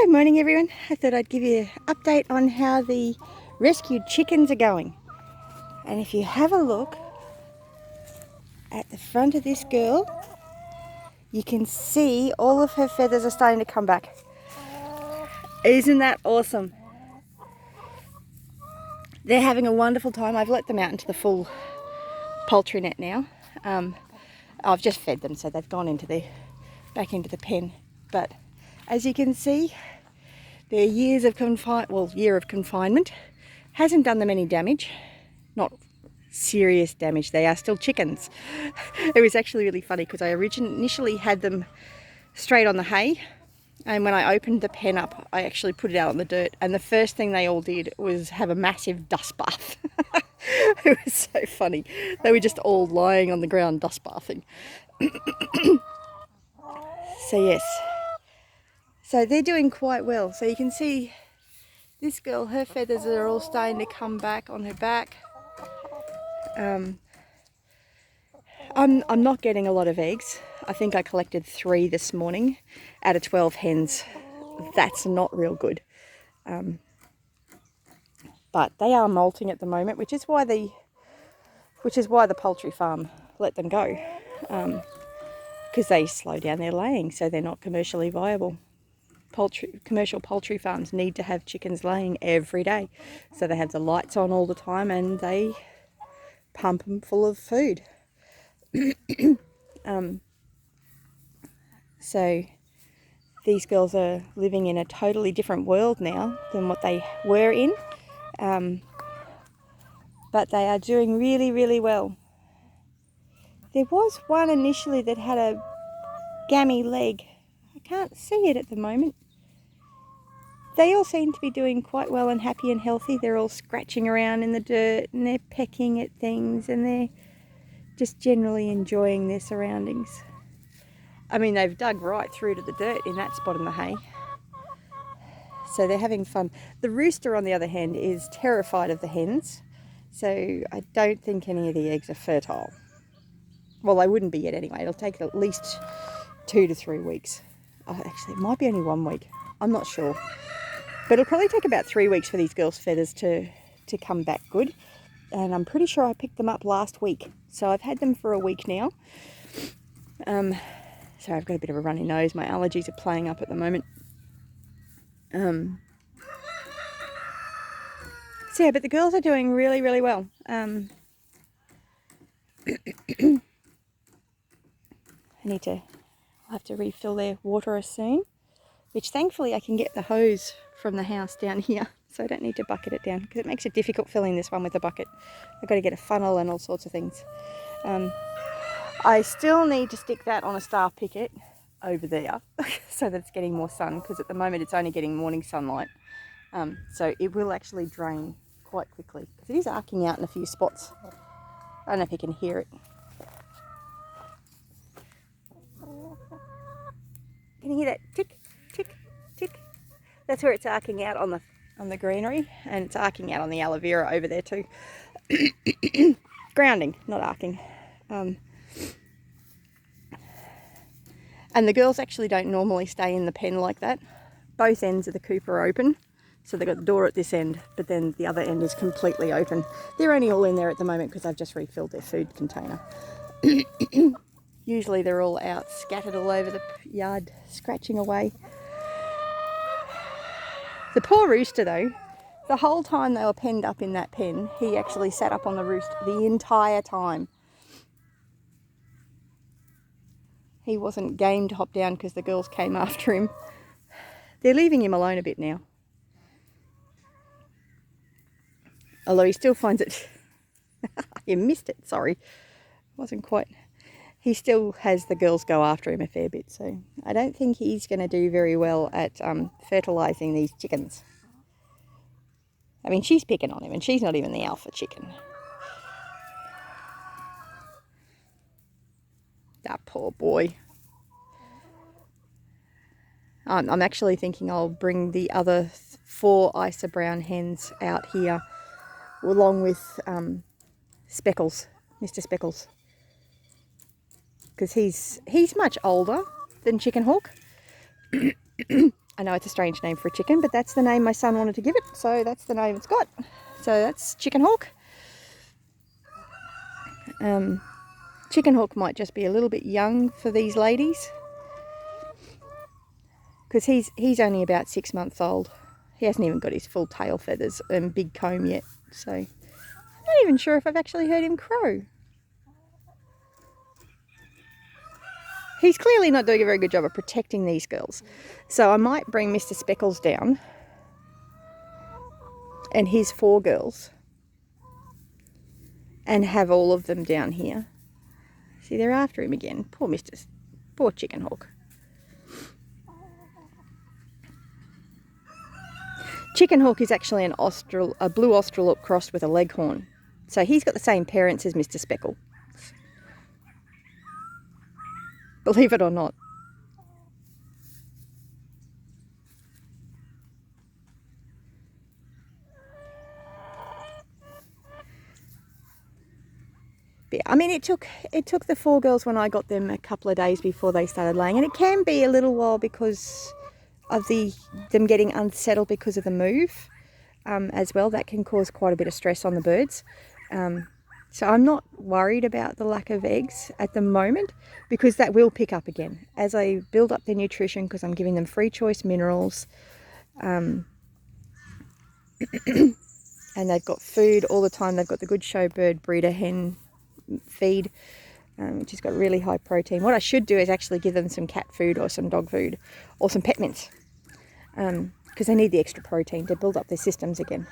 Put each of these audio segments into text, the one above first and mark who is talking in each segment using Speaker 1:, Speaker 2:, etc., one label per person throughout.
Speaker 1: Good morning everyone. I thought I'd give you an update on how the rescued chickens are going. And if you have a look at the front of this girl, you can see all of her feathers are starting to come back. Isn't that awesome? They're having a wonderful time. I've let them out into the full poultry net now. I've just fed them, so they've gone back into the pen. But as you can see, their year of confinement hasn't done them any damage. Not serious damage. They are still chickens. It was actually really funny because I initially had them straight on the hay, and when I opened the pen up, I actually put it out on the dirt, and the first thing they all did was have a massive dust bath. It was so funny. They were just all lying on the ground dust bathing. So yes, so they're doing quite well. So you can see this girl, her feathers are all starting to come back on her back. I'm not getting a lot of eggs. I think I collected 3 this morning out of 12 hens. That's not real good. But they are molting at the moment, which is why the poultry farm let them go, because they slow down their laying, so they're not commercially viable. Commercial poultry farms need to have chickens laying every day, so they have the lights on all the time and they pump them full of food. So these girls are living in a totally different world now than what they were in, but they are doing really, really well. There was one initially that had a gammy leg. I can't see it at the moment. They all seem to be doing quite well and happy and healthy. They're all scratching around in the dirt and they're pecking at things and they're just generally enjoying their surroundings. I mean, they've dug right through to the dirt in that spot in the hay. So they're having fun. The rooster, on the other hand, is terrified of the hens. So I don't think any of the eggs are fertile. Well, they wouldn't be yet anyway. It'll take at least 2 to 3 weeks. Oh, actually, it might be only 1 week. I'm not sure. But it'll probably take about 3 weeks for these girls' feathers to come back good. And I'm pretty sure I picked them up last week. So I've had them for a week now. So I've got a bit of a runny nose. My allergies are playing up at the moment. So yeah, but the girls are doing really, really well. I'll have to refill their water soon, which thankfully I can get the hose from the house down here, so I don't need to bucket it down, because it makes it difficult filling this one with a bucket. I've got to get a funnel and all sorts of things. I still need to stick that on a star picket over there so that it's getting more sun, because at the moment it's only getting morning sunlight. So it will actually drain quite quickly, because it is arcing out in a few spots. I don't know if you can hear it. Can you hear that tick, tick, tick? That's where it's arcing out on the greenery, and it's arcing out on the aloe vera over there too. Grounding, not arcing. And the girls actually don't normally stay in the pen like that. Both ends of the coop are open, so they've got the door at this end, but then the other end is completely open. They're only all in there at the moment because I've just refilled their food container. Usually they're all out scattered all over the yard, scratching away. The poor rooster though, the whole time they were penned up in that pen, he actually sat up on the roost the entire time. He wasn't game to hop down because the girls came after him. They're leaving him alone a bit now. Although he still finds it... You missed it, sorry. Wasn't quite... He still has the girls go after him a fair bit, so I don't think he's going to do very well at fertilising these chickens. I mean, she's picking on him, and she's not even the alpha chicken. That poor boy. I'm actually thinking I'll bring the other 4 Isa brown hens out here, along with Speckles, Mr. Speckles. Because he's much older than Chicken Hawk. I know it's a strange name for a chicken, but that's the name my son wanted to give it, so that's the name it's got. So that's Chicken Hawk. Chicken Hawk might just be a little bit young for these ladies, because he's only about 6 months old. He hasn't even got his full tail feathers and big comb yet, so I'm not even sure if I've actually heard him crow. He's clearly not doing a very good job of protecting these girls. So I might bring Mr. Speckles down and his 4 girls and have all of them down here. See, they're after him again. Poor Chicken Hawk. Chicken Hawk is actually a blue Australorp crossed with a Leghorn. So he's got the same parents as Mr. Speckle. Believe it or not. Yeah, I mean, it took the 4 girls when I got them a couple of days before they started laying, and it can be a little while because of them getting unsettled because of the move as well. That can cause quite a bit of stress on the birds. So I'm not worried about the lack of eggs at the moment, because that will pick up again as I build up their nutrition, because I'm giving them free choice minerals. And they've got food all the time. They've got the Good Show Bird breeder hen feed, which has got really high protein. What I should do is actually give them some cat food or some dog food or some pet mints, because they need the extra protein to build up their systems again.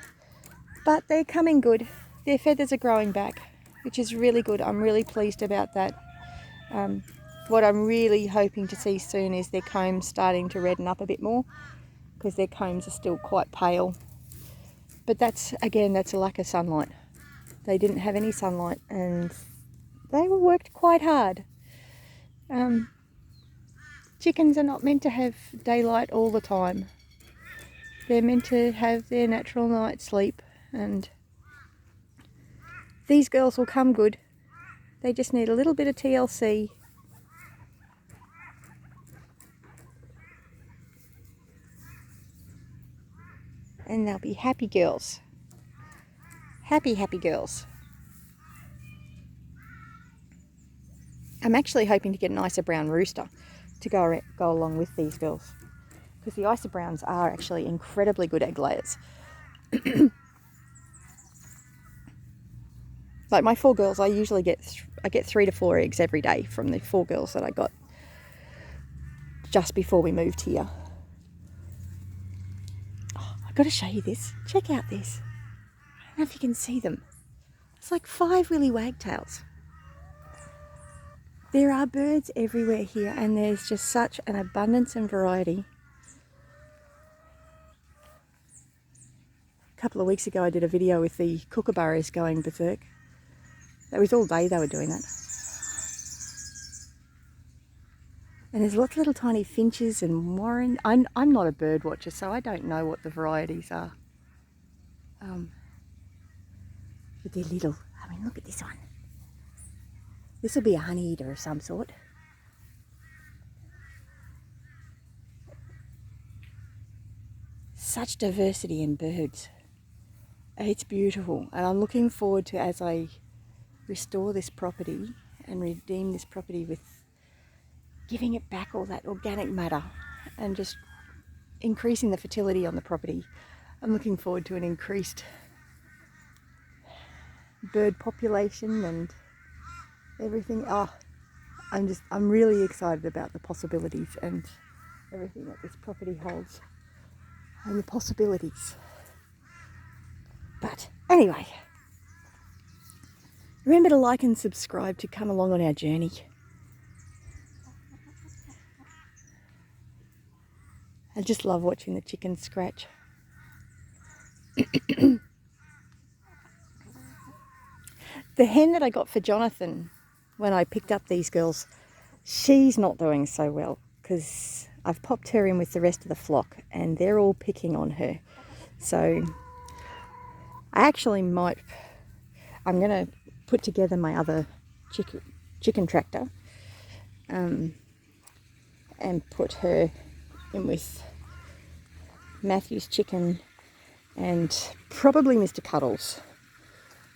Speaker 1: But they're coming good. Their feathers are growing back, which is really good. I'm really pleased about that. What I'm really hoping to see soon is their combs starting to redden up a bit more, because their combs are still quite pale. But that's a lack of sunlight. They didn't have any sunlight and they were worked quite hard. Chickens are not meant to have daylight all the time. They're meant to have their natural night sleep, and these girls will come good. They just need a little bit of TLC. And they'll be happy girls. Happy, happy girls. I'm actually hoping to get an Isa Brown rooster to go along with these girls, because the Isa Browns are actually incredibly good egg layers. Like my 4 girls, I usually get 3 to 4 eggs every day from the 4 girls that I got just before we moved here. Oh, I've got to show you this. Check out this. I don't know if you can see them. It's like 5 willy wagtails. There are birds everywhere here, and there's just such an abundance and variety. A couple of weeks ago I did a video with the kookaburras going berserk. That was all day they were doing that. And there's lots of little tiny finches and warren. I'm not a bird watcher, so I don't know what the varieties are. But they're little. I mean, look at this one. This will be a honey eater of some sort. Such diversity in birds. It's beautiful, and I'm looking forward to, as I restore this property and redeem this property, with giving it back all that organic matter and just increasing the fertility on the property. I'm looking forward to an increased bird population and everything. I'm really excited about the possibilities and everything that this property holds and the possibilities. But anyway, remember to like and subscribe to come along on our journey. I just love watching the chickens scratch. The hen that I got for Jonathan when I picked up these girls, she's not doing so well, because I've popped her in with the rest of the flock and they're all picking on her. So I actually I'm going to put together my other chicken tractor and put her in with Matthew's chicken and probably Mr. Cuddles,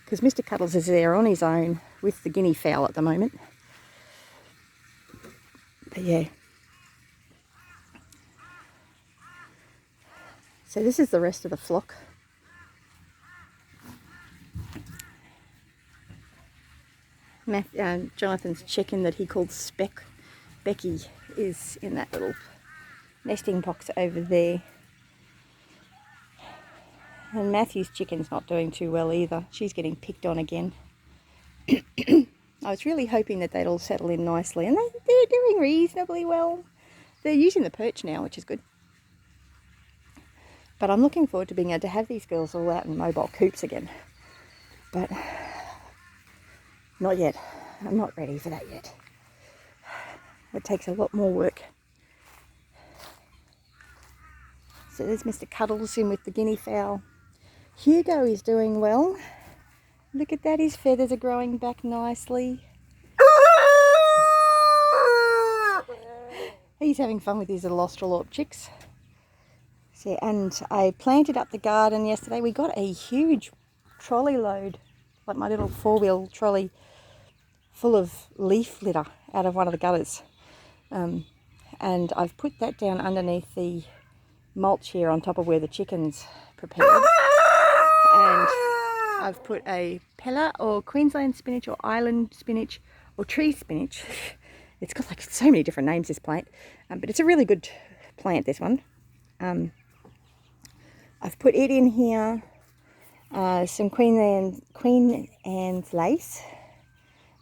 Speaker 1: because Mr. Cuddles is there on his own with the guinea fowl at the moment. But yeah. So this is the rest of the flock. Jonathan's chicken that he called Becky is in that little nesting box over there. And Matthew's chicken's not doing too well either. She's getting picked on again. I was really hoping that they'd all settle in nicely, and they're doing reasonably well. They're using the perch now, which is good. But I'm looking forward to being able to have these girls all out in mobile coops again. But not yet. I'm not ready for that yet. It takes a lot more work. So there's Mr. Cuddles in with the guinea fowl. Hugo is doing well. Look at that, his feathers are growing back nicely. He's having fun with his little Australorp chicks. So, and I planted up the garden yesterday. We got a huge trolley load, like my little 4-wheel trolley full of leaf litter out of one of the gutters. And I've put that down underneath the mulch here on top of where the chickens prepared. And I've put a Pella or Queensland spinach or island spinach or tree spinach. It's got like so many different names, this plant, but it's a really good plant, this one. I've put it in here, some Queen Anne's lace,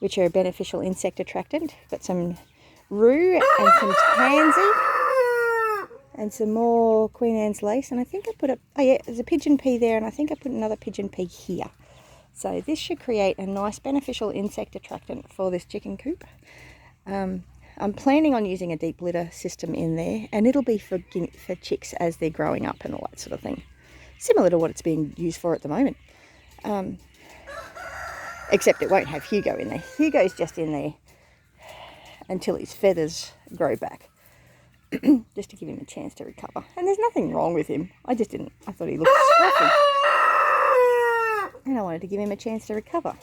Speaker 1: which are a beneficial insect attractant. Got some rue and some tansy and some more Queen Anne's lace. And I think I put there's a pigeon pea there, and I think I put another pigeon pea here. So this should create a nice beneficial insect attractant for this chicken coop. I'm planning on using a deep litter system in there, and it'll be for chicks as they're growing up and all that sort of thing. Similar to what it's being used for at the moment. Except it won't have Hugo in there. Hugo's just in there until his feathers grow back. Just to give him a chance to recover. And there's nothing wrong with him. I thought he looked scruffy. And I wanted to give him a chance to recover.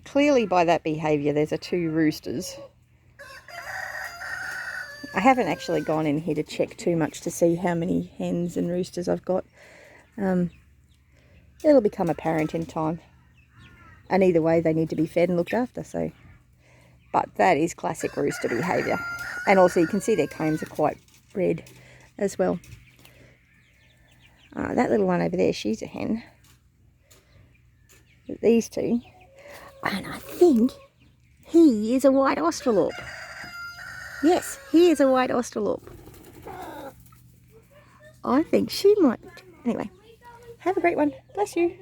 Speaker 1: Clearly by that behaviour there's 2 roosters. I haven't actually gone in here to check too much to see how many hens and roosters I've got. It'll become apparent in time. And either way they need to be fed and looked after. So, but that is classic rooster behaviour. And also you can see their combs are quite red as well. That little one over there, she's a hen. But these 2... And I think he is a white Australorp. Yes, he is a white Australorp. I think she might. Anyway, have a great one. Bless you.